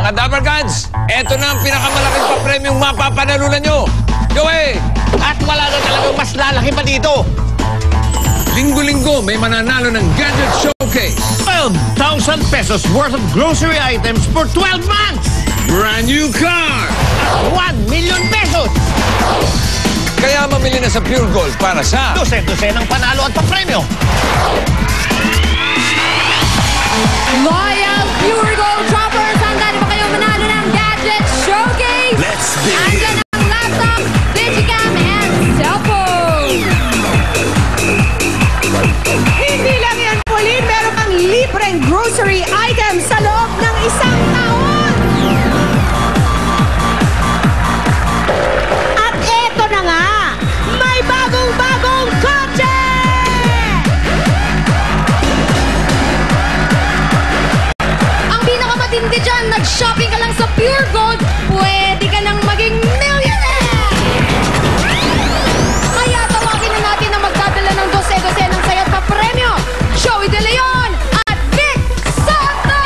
Mga Dapper Cats, eto na ang pinakamalaking pa-premium mapapanalunan nyo. Joey! At wala na talagang mas lalaki pa dito. Linggo-linggo may mananalo ng Gadget Showcase. 12,000 pesos worth of grocery items for 12 months. Brand new car. 1 million pesos. Kaya mamili na sa Pure Gold para sa Dosen-dosen ng panalo at pa-premyo. Loyal Pure Gold Shoppers, handa na ba kayong manalo ng Gadget Showcase? Let's begin! Andyan ang laptop, digicam, and cellphone. Hindi lang yan, Pauline. Meron kang libreng grocery items sa loob ng isang taon. At eto na nga, may bagong-bagong kotse! Ang pinakamatindi dyan, nag-shopping ka lang sa Pure Gold, pwede ka nang maging millionaire! Kaya tawagin na natin ang magdadala ng dose-dose ng sayat pa premyo, Joey De Leon at Vic Soto!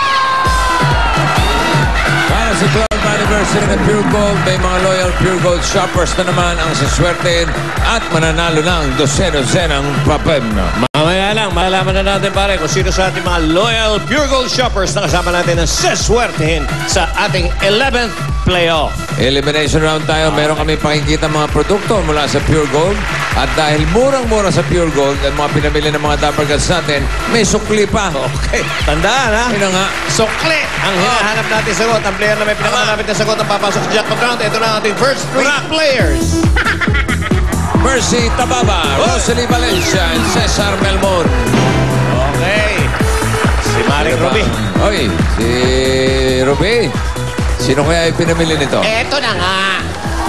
Para sa 12th anniversary ng Pure Gold, may mga loyal Pure Gold shoppers na naman ang saswertein at mananalo ng dose-dosenang pa-premyo. Mamaya lang, malalaman na natin pare kung sino sa ating mga loyal Pure Gold shoppers na kasama natin ang seswertehin sa ating 11th playoff. Elimination round tayo. Meron kami pakikita mga produkto mula sa Pure Gold. At dahil murang-mura sa Pure Gold at mga pinamili ng mga Dapper Cats natin, may sukli pa. Okay, tandaan ha. Yun na nga. Sukli ang hinahanap natin sagot. Ang player na may pinakamalapit na sagot ang papasok sa jackpot round. Ito na ang ating first three players. Mercy Tababa, Rosalie Valencia, and Cesar Melmon. Okay. Si Maring Ruby. Oy, si Ruby. Sino kaya yung pinamili nito? Eto na nga.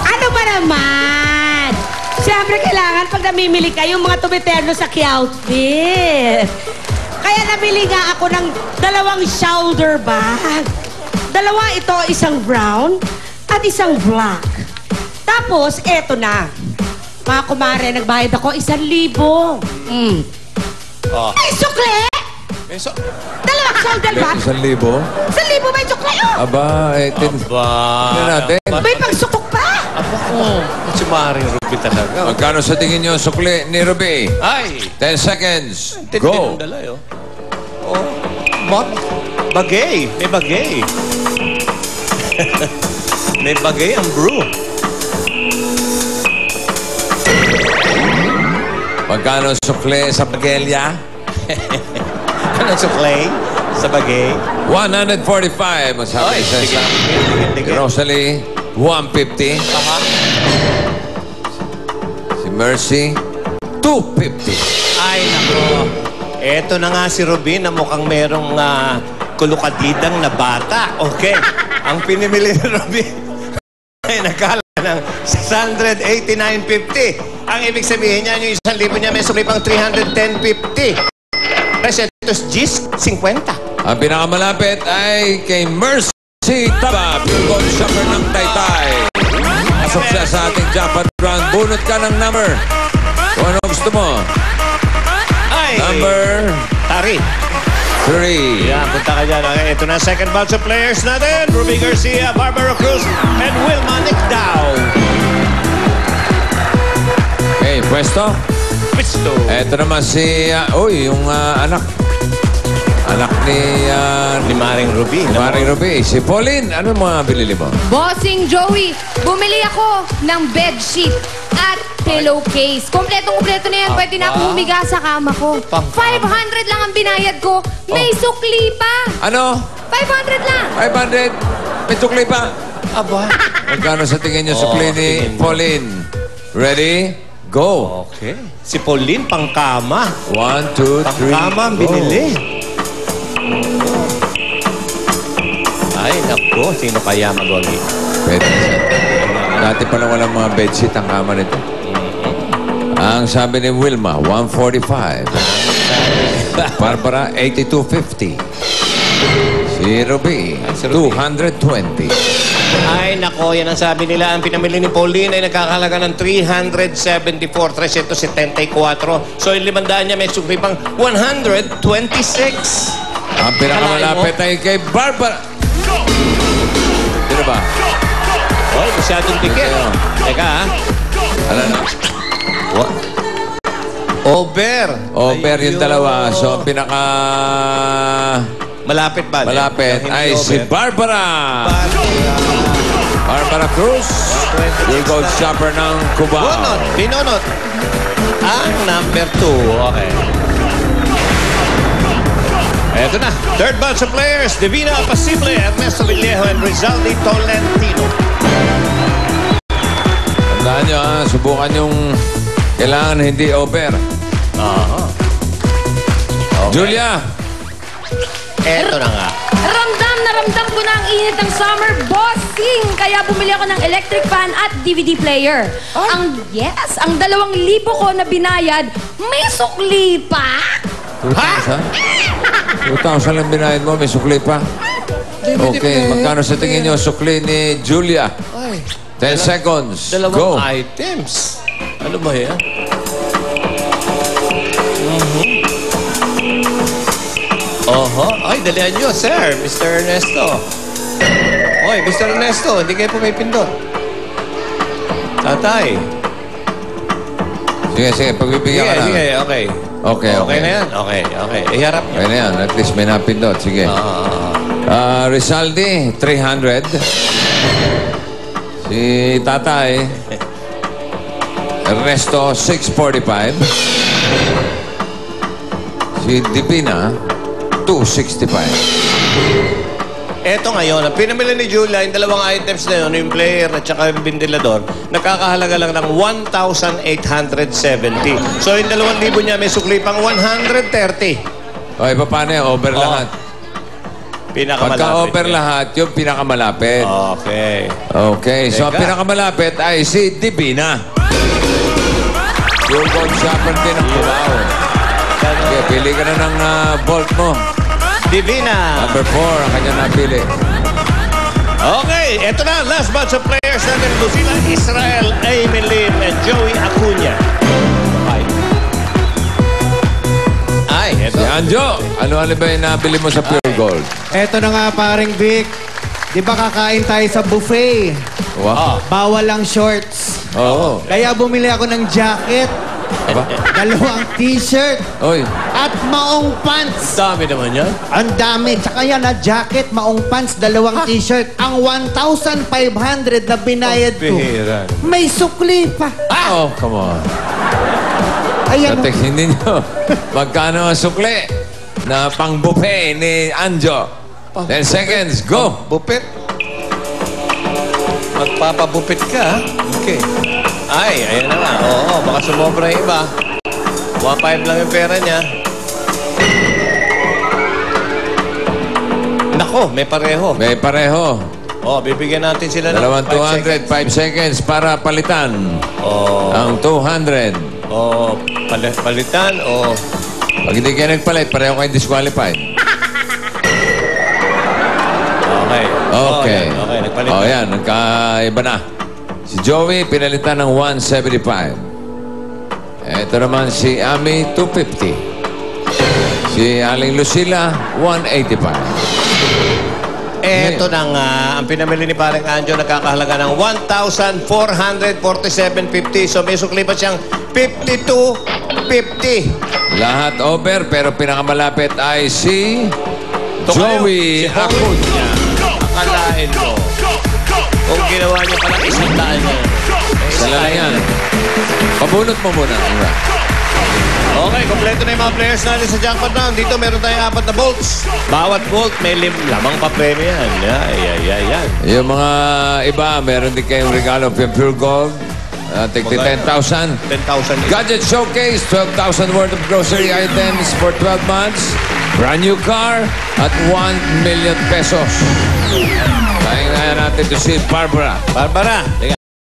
Ano ba naman? Siyempre kailangan pag namimili kayo mga tumiterno sa outfit. Kaya nabili nga ako ng dalawang shoulder bag. Dalawa ito, isang brown at isang black. Tapos, eto na. Mga kumare, nagbayad ako 1,000. Oh. Ay, sukle! Dalawang shoulder bag. 1,000? 1,000 ba yung sukle? Oh! Aba, tingnan natin. May pagsukok pa. Si Maring Ruby talaga. Magkano sa tingin nyo sukli ni Ruby? Ay! 10 seconds. Tindi Go! ng dalay, oh. Oh. Bagay. May bagay. May bagay ang brew. Magkano sukli sa bagelya? Ano sa clay? Sa bagay? 145. Masabi ni Cesar. Si Rosalie, 150. Si Mercy, 250. Ay, nako. Eto na nga si Ruby na mukhang merong kulukadidang na bata. Okay. Ang pinimili ni Ruby ay nakala ng 689.50. Ang ibig sabihin niya, yung 1,000 niya, may sukli pang 310.50. Kasi ito G's, 50. Ang pinakamalapit ay kay Mercy Taba, Pure Gold Shopper ng Taytay. Pasok siya sa ating jackpot round. Bunot ka ng number. Kung ano gusto mo. Ay! Number Tari. 3. Yan, punta ka dyan. Okay, ito na second batch of players natin. Ruby Garcia, Barbara Cruz, and Wilma Nicdao. Okay, pwesto. Pisto. Ito naman si, yung anak. Anak ni Maring Ruby. Maring Ruby. Si Pauline, ano mga binili mo? Bossing Joey, bumili ako ng bedsheet at pillowcase. Kompletong-kompleto na yan. Pwede na ako humiga sa kama ko. 500 lang ang binayad ko. May sukli pa. Ano? 500 lang. 500? May sukli pa? Aba. Magkano sa tingin niyo sukli ni Pauline? Ready? Go! Okay. Si Pauline, pangkama. 1, 2, 3, Pangkama ang binili. Ay, naku. Sino kaya magwagi? Pwede siya. Dati pala walang mga bedsheet ang kama nito. Ang sabi ni Wilma, 145. Barbara, 82.50. Si Ruby, 220. Ay, nako, yan ang sabi nila. Ang pinamili ni Pauline ay nagkakalaga ng 374. So, yung 500 niya may sukli pang 126. Ang pinakamalapit ay kay Barbara. ba? Oy, masyadong dikit. Teka, ha? Ano na? What? Over. Over yung Ayun. dalawa. So, pinaka... Malapit ba? malapit Yung ay hindi si over. Barbara. Barbara Cruz. Yung gold shopper ng Cubao. Bunot. Binunot. Ang number 2. Okay. Eto na. Third batch of players. Divina Apacible, Ernesto Villejo, and Rizaldi Tolentino. Tandaan nyo, subukan yung kailangan hindi over. Aha. Okay. Julia. Eto na nga. Ramdam na ramdam ko na ang init ng summer bossing. Kaya bumili ako ng electric fan at DVD player. Ang 2,000 ko na binayad, may sukli pa. 2,000? 2,000 lang binayad mo, may sukli pa. Okay, magkano sa tingin nyo sukli ni Julia? 10 seconds. Dalawang Go. items. Ano ba yan? Oho. Ay, dalihan nyo, sir. Mr. Ernesto. Oy, Mr. Ernesto, hindi kayo pumipindot. Tatay. Sige, sige, pagbibigyan ka na. Sige, okay. Okay, Okay okay. na yan? Okay, okay. Iharap nyo. Okay na yan, at least may napindot. Sige. Rizaldi, 300. Si Tatay, Ernesto, 645. Si Divina, 265. Eto ngayon, ang pinamili ni Julia, yung dalawang items na yun, yung player at saka yung ventilador, nakakahalaga lang ng 1,870. So yung 2,000 niya may sukli pang 130. Okay, paano yan? Over lahat. Pinakamalapit. Pagka-over lahat, yung pinakamalapit. Okay. Okay, so ang Teka. pinakamalapit ay si Divina. Yung gold shopper din ng Cubao. Okay, pili ka na ng bolt mo. Divina. Number 4, ang kanya napili. Okay, eto na. Last batch of players natin. Lucila Israel, Amy Lim, and Joey Acuña. Ay, eto. Si Anjo, ano ba yung nabili mo sa Pure Gold? Eto na nga paring Vic. Di ba kakain tayo sa buffet? Wow. Bawal ang shorts. Oo. Kaya bumili ako ng jacket, Aba? 2 t-shirt, Oy, at maong pants. Dami naman yan. Ang dami. Tsaka yan na jacket, maong pants, 2 t-shirt. Ang 1,500 na binayad ko, Bihira. may sukli pa. oh, come on. Ayan. Sa hindi nyo, magkano ang sukli na pang-buffet ni Anjo? 10 seconds, go! Bupit. Magpapabupit ka, ha? Okay. Ay, ayan na nga. Oo, baka sumobra yung iba. 1.5 lang yung pera niya. Nako, may pareho. May pareho. Oh, bibigyan natin sila ng Dalawang 5 200, 5 seconds para palitan. Oh, Ang 200. oh, palitan, oh. Pag hindi kayo nagpalit, pareho kayo disqualified. Okay. Okay. Oh, okay, nagpalit. Oh, yan. Nagkaiba na. Si Joey, pinalitan ng 175. Ito naman si Ami, 250. Si Aling Lucila, 185. Eto na nga, ang pinamili ni Pareng Anjo nakakahalaga ng 1,447.50. So may sukli pa siyang 52.50. Lahat over, pero pinakamalapit ay si Ito kayo, Joey si Acuña. Akalain mo. Kung ginawa niyo palang 100 niya. Isa lang yan. Pabunot mo muna. Okay, kompleto na yung mga players natin sa jackpot round. Dito meron tayong 4 na bolts. Bawat bolt may lamang pa-premyo yan. Yan. Yung mga iba, meron din kayong regalo from Pure Gold. Tigti 10,000. 10,000. Gadget Showcase, 12,000 worth of grocery items for 12 months. Brand new car at 1 million pesos. Kaya natin to si Barbara. Barbara.